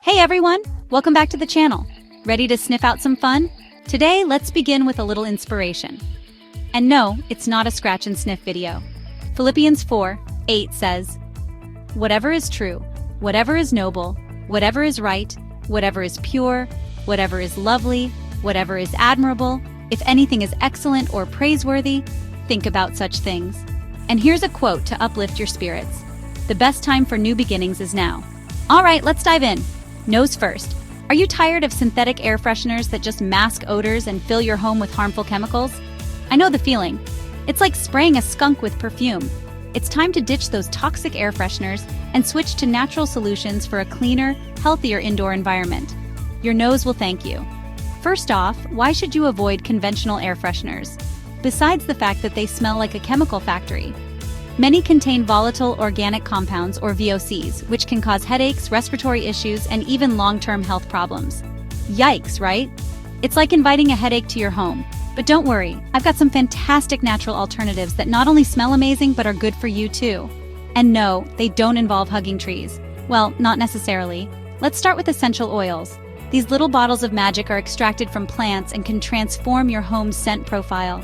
Hey everyone! Welcome back to the channel. Ready to sniff out some fun? Today, let's begin with a little inspiration. And no, it's not a scratch and sniff video. Philippians 4:8 says, "Whatever is true, whatever is noble, whatever is right, whatever is pure, whatever is lovely, whatever is admirable, if anything is excellent or praiseworthy, think about such things." And here's a quote to uplift your spirits. The best time for new beginnings is now. All right, let's dive in. Nose first. Are you tired of synthetic air fresheners that just mask odors and fill your home with harmful chemicals? I know the feeling. It's like spraying a skunk with perfume. It's time to ditch those toxic air fresheners and switch to natural solutions for a cleaner, healthier indoor environment. Your nose will thank you. First off, why should you avoid conventional air fresheners? Besides the fact that they smell like a chemical factory. Many contain volatile organic compounds, or VOCs, which can cause headaches, respiratory issues, and even long-term health problems. Yikes, right? It's like inviting a headache to your home. But don't worry, I've got some fantastic natural alternatives that not only smell amazing but are good for you too. And no, they don't involve hugging trees. Well, not necessarily. Let's start with essential oils. These little bottles of magic are extracted from plants and can transform your home's scent profile.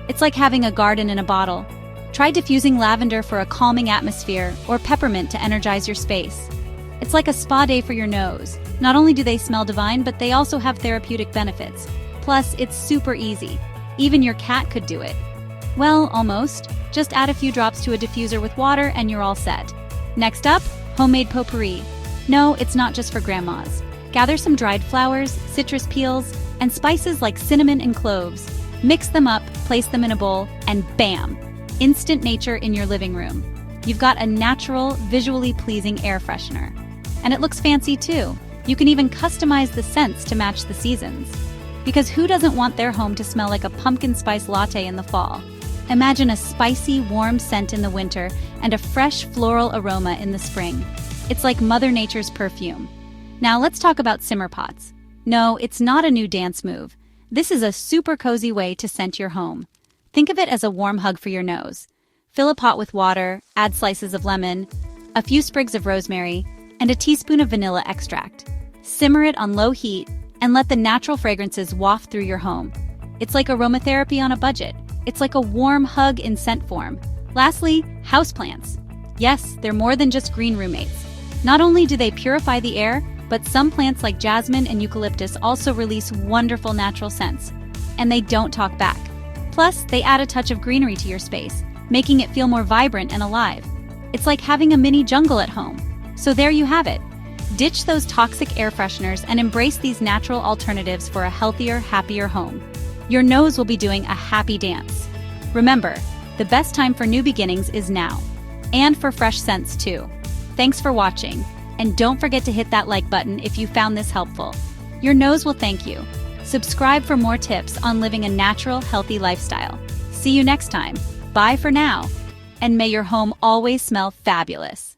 It's like having a garden in a bottle. Try diffusing lavender for a calming atmosphere, or peppermint to energize your space. It's like a spa day for your nose. Not only do they smell divine, but they also have therapeutic benefits. Plus, it's super easy. Even your cat could do it. Well, almost. Just add a few drops to a diffuser with water and you're all set. Next up, homemade potpourri. No, it's not just for grandmas. Gather some dried flowers, citrus peels, and spices like cinnamon and cloves. Mix them up, place them in a bowl, and bam! Instant nature in your living room. You've got a natural, visually pleasing air freshener. And it looks fancy too. You can even customize the scents to match the seasons. Because who doesn't want their home to smell like a pumpkin spice latte in the fall? Imagine a spicy, warm scent in the winter and a fresh floral aroma in the spring. It's like Mother Nature's perfume. Now let's talk about simmer pots. No, it's not a new dance move. This is a super cozy way to scent your home. Think of it as a warm hug for your nose. Fill a pot with water, add slices of lemon, a few sprigs of rosemary, and a teaspoon of vanilla extract. Simmer it on low heat and let the natural fragrances waft through your home. It's like aromatherapy on a budget. It's like a warm hug in scent form. Lastly, houseplants. Yes, they're more than just green roommates. Not only do they purify the air, but some plants like jasmine and eucalyptus also release wonderful natural scents. And they don't talk back. Plus, they add a touch of greenery to your space, making it feel more vibrant and alive. It's like having a mini jungle at home. So there you have it. Ditch those toxic air fresheners and embrace these natural alternatives for a healthier, happier home. Your nose will be doing a happy dance. Remember, the best time for new beginnings is now. And for fresh scents too. Thanks for watching. And don't forget to hit that like button if you found this helpful. Your nose will thank you. Subscribe for more tips on living a natural, healthy lifestyle. See you next time. Bye for now. And may your home always smell fabulous.